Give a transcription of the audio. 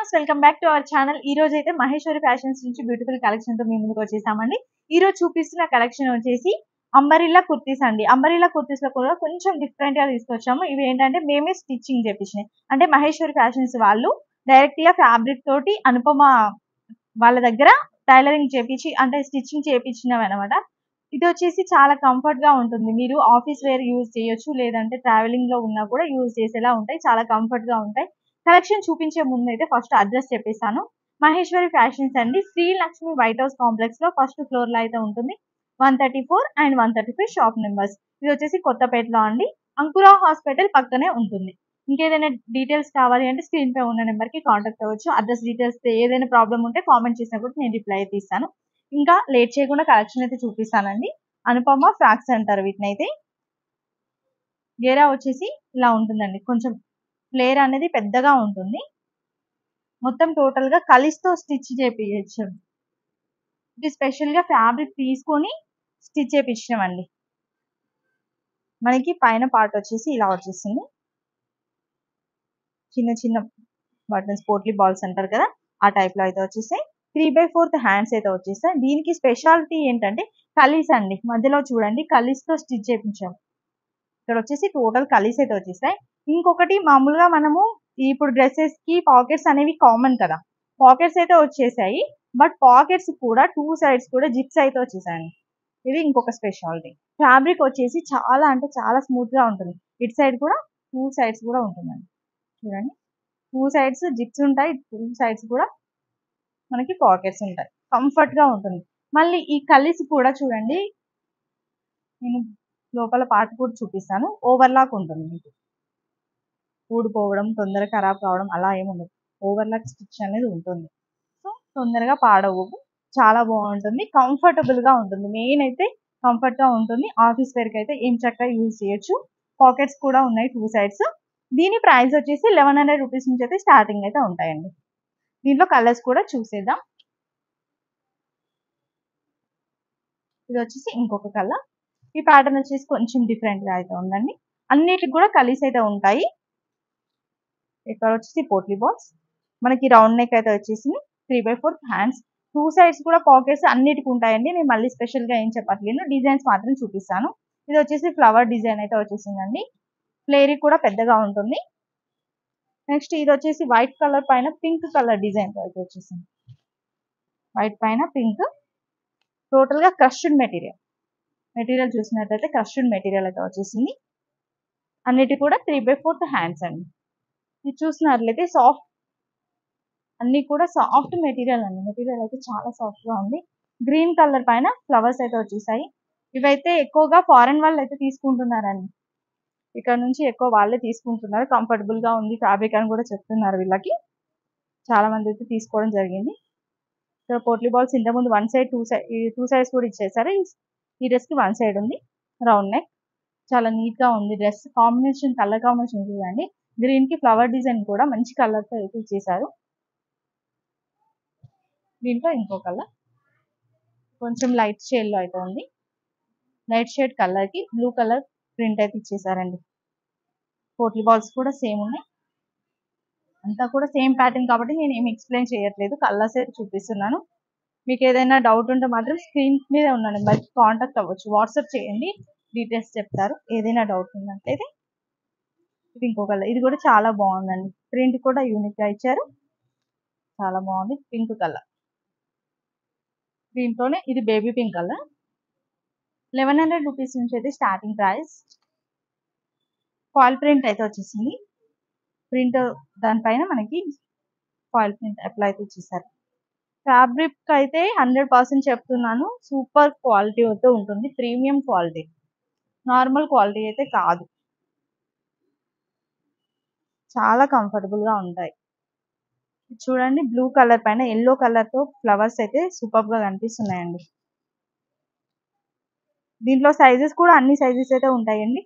Viewers welcome back to our channel. ఈ రోజు అయితే మహేశ్వరి ఫ్యాషన్స్ నుంచి బ్యూటిఫుల్ కలెక్షన్ తో మీ ముందుకు వచ్చేసామండి. ఈ రోజు చూపిస్తున్న కలెక్షన్ వచ్చేసి అంబరిల్లా కుర్తీస్ అండి. అంబరిల్లా కుర్తీస్ లో కూడా కొంచెం డిఫరెంట్ గా తీసుకొచ్చాము. ఇవి ఏంటంటే మేమే స్టిచ్చింగ్ చేపించినాయి. అంటే మహేశ్వరి ఫ్యాషన్స్ వాళ్ళు డైరెక్ట్ గా ఫ్యాబ్రిక్ తోటి అనుపమ వాళ్ళ దగ్గర టైలరింగ్ చేపించి అంటే స్టిచ్చింగ్ చేపించినవి అనమాట. ఇది వచ్చేసి చాలా కంఫర్ట్ గా ఉంటుంది. మీరు ఆఫీస్ వేర్ యూజ్ చేయొచ్చు, లేదంటే ట్రావెలింగ్ లో ఉన్నా కూడా యూజ్ చేసేలా ఉంటాయి. చాలా కంఫర్ట్ గా ఉంటాయి. కలెక్షన్ చూపించే ముందు అయితే ఫస్ట్ అడ్రస్ చెప్పేస్తాను. మహేశ్వరి ఫ్యాషన్స్ అండి, Shri Lakshmi white house complex లో ఫస్ట్ ఫ్లోర్ లో అయితే ఉంటుంది. 134 అండ్ 135 షాప్ నెంబర్స్. ఇది వచ్చేసి కొత్తపేటలో అండి, అంకురా హాస్పిటల్ పక్కనే ఉంటుంది. ఇంకేదైనా డీటెయిల్స్ కావాలి అంటే స్క్రీన్ పై ఉన్న నెంబర్ కి కాంటాక్ట్ అవ్వచ్చు. అడ్రస్ డీటెయిల్స్ ఏదైనా ప్రాబ్లం ఉంటే కామెంట్ చేసినా కూడా నేను రిప్లై అయితే ఇస్తాను. ఇంకా లేట్ చేయకుండా కలెక్షన్ అయితే చూపిస్తానండి. అనుపమ ఫ్రాక్స్ అంటారు వీటిని అయితే. గేరా వచ్చేసి ఇలా ఉంటుందండి, కొంచెం ఫ్లేర్ అనేది పెద్దగా ఉంటుంది. మొత్తం టోటల్ గా కలిస్తో స్టిచ్ చేపించచ్చు. ఇది స్పెషల్ గా ఫ్యాబ్రిక్ తీసుకొని స్టిచ్ చేపించినామండి. మనకి పైన పార్ట్ వచ్చేసి ఇలా వచ్చేసింది. చిన్న చిన్న బటన్స్, పోట్లీ బాల్స్ అంటారు కదా, ఆ టైప్ లో అయితే వచ్చేసాయి. 3/4 హ్యాండ్స్ అయితే వచ్చేసాయి. దీనికి స్పెషాలిటీ ఏంటంటే కలీస్ అండి. మధ్యలో చూడండి కలీస్ తో స్టిచ్ చేపించాము. ఇక్కడ వచ్చేసి టోటల్ కలీస్ అయితే వచ్చేసాయి. ఇంకొకటి మామూలుగా మనము ఇప్పుడు డ్రెస్సెస్ కి పాకెట్స్ అనేవి కామన్ కదా, పాకెట్స్ అయితే వచ్చేసాయి. బట్ పాకెట్స్ కూడా 2 సైడ్స్ కూడా జిప్స్ అయితే వచ్చేసాయి. ఇది ఇంకొక స్పెషాలిటీ. ఫ్యాబ్రిక్ వచ్చేసి చాలా అంటే చాలా స్మూత్ గా ఉంటుంది. ఇటు సైడ్ కూడా 2 సైడ్స్ కూడా ఉంటుందండి. చూడండి, 2 సైడ్స్ జిప్స్ ఉంటాయి, 2 సైడ్స్ కూడా మనకి పాకెట్స్ ఉంటాయి. కంఫర్ట్ గా ఉంటుంది. మళ్ళీ ఈ కలీస్ కూడా చూడండి, నేను లోపల పార్ట్ కూడా చూపిస్తాను. ఓవర్లాక్ ఉంటుంది, మీకు ఊడిపోవడం, తొందరగా ఖరాబ్ కావడం అలా ఏముండదు. ఓవర్లాక్ స్టిచ్ అనేది ఉంటుంది. సో తొందరగా పాడవు. చాలా బాగుంటుంది, కంఫర్టబుల్ గా ఉంటుంది. మెయిన్ అయితే కంఫర్ట్ గా ఉంటుంది. ఆఫీస్ వేర్ కి అయితే ఏం చక్కగా యూజ్ చేయొచ్చు. పాకెట్స్ కూడా ఉన్నాయి 2 సైడ్స్. దీని ప్రైస్ వచ్చేసి 1100 రూపీస్ నుంచి అయితే స్టార్టింగ్ అయితే ఉంటాయండి. దీంట్లో కలర్స్ కూడా చూసేద్దాం. ఇది వచ్చేసి ఇంకొక కలర్. ఈ ప్యాటర్న్ వచ్చేసి కొంచెం డిఫరెంట్ గా అయితే ఉందండి. అన్నిటికి కూడా కలీస్ అయితే ఉంటాయి. ఇక్కడ వచ్చేసి పోట్లీ బాల్స్, మనకి రౌండ్ నెక్ అయితే వచ్చేసింది. 3/4 హ్యాండ్స్, 2 సైడ్స్ కూడా పాకెట్స్ అన్నిటికి ఉంటాయండి. నేను మళ్ళీ స్పెషల్ గా ఏం చెప్పట్లేదు, డిజైన్స్ మాత్రం చూపిస్తాను. ఇది వచ్చేసి ఫ్లవర్ డిజైన్ అయితే వచ్చేసిందండి. ఫ్లేరీ కూడా పెద్దగా ఉంటుంది. నెక్స్ట్ ఇది వచ్చేసి వైట్ కలర్ పైన పింక్ కలర్ డిజైన్ అయితే వచ్చేసింది. వైట్ పైన పింక్, టోటల్ గా క్రష్డ్ మెటీరియల్ చూసినట్లయితే క్రష్డ్ మెటీరియల్ అయితే వచ్చేసింది. అన్నిటి కూడా 3/4 హ్యాండ్స్ అండి. ఇది చూసినట్లయితే సాఫ్ట్, అన్ని కూడా సాఫ్ట్ మెటీరియల్ అండి. మెటీరియల్ అయితే చాలా సాఫ్ట్ గా ఉంది. గ్రీన్ కలర్ పైన ఫ్లవర్స్ అయితే వచ్చేసాయి. ఇవైతే ఎక్కువగా ఫారెన్ వాళ్ళు అయితే తీసుకుంటున్నారండి. ఇక్కడ నుంచి ఎక్కువ వాళ్ళే తీసుకుంటున్నారు. కంఫర్టబుల్ గా ఉంది ఫ్యాబ్రిక్ అని కూడా చెప్తున్నారు. వీళ్ళకి చాలా మంది అయితే తీసుకోవడం జరిగింది. ఇక్కడ పోట్లీ బాల్స్ ఇంత ముందు 1 సైడ్ 2 సైడ్స్ కూడా ఇచ్చేసారు. ఈ డ్రెస్ కి 1 సైడ్ ఉంది. రౌండ్ నెక్, చాలా నీట్ గా ఉంది. డ్రెస్ కాంబినేషన్, కలర్ కాంబినేషన్ చూడండి. గ్రీన్ కి ఫ్లవర్ డిజైన్ కూడా మంచి కలర్ తో అయితే ఇచ్చేసారు. దీంట్లో ఇంకో కలర్ కొంచెం లైట్ షేడ్ లో అయితే ఉంది. లైట్ షేడ్ కలర్ కి బ్లూ కలర్ ప్రింట్ అయితే ఇచ్చేసారండి. పోట్లీ బాల్స్ కూడా సేమ్ ఉన్నాయి. అంతా కూడా సేమ్ ప్యాటర్న్ కాబట్టి నేను ఏమి ఎక్స్ప్లెయిన్ చేయట్లేదు, కలర్స్ అయితే చూపిస్తున్నాను. మీకు ఏదైనా డౌట్ ఉంటే మాత్రం స్క్రీన్ మీద ఉన్న నెంబర్కి కాంటాక్ట్ అవ్వచ్చు, వాట్సాప్ చేయండి, డీటెయిల్స్ చెప్తారు. ఏదైనా డౌట్ ఉన్నట్లయితే. ఇది ఇంకో కలర్, ఇది కూడా చాలా బాగుందండి. ప్రింట్ కూడా యూనిక్ గా ఇచ్చారు, చాలా బాగుంది. పింక్ కలర్, దీంట్లోనే ఇది బేబీ పింక్ కలర్. 1100 రూపీస్ నుంచి అయితే స్టార్టింగ్ ప్రైస్. ఫాయిల్ ప్రింట్ అయితే వచ్చేసింది. ప్రింట్ దానిపైన మనకి ఫాయిల్ ప్రింట్ అప్లై అయితే ఇచ్చేసారు. ఫ్యాబ్రిక్ అయితే 100% చెప్తున్నాను, సూపర్ క్వాలిటీ అయితే ఉంటుంది. ప్రీమియం క్వాలిటీ, నార్మల్ క్వాలిటీ అయితే కాదు. చాలా కంఫర్టబుల్ గా ఉంటాయి. చూడండి, బ్లూ కలర్ పైన ఎల్లో కలర్ తో ఫ్లవర్స్ అయితే సూపర్ గా కనిపిస్తున్నాయండి. దీంట్లో సైజెస్ కూడా అన్ని సైజెస్ అయితే ఉంటాయండి.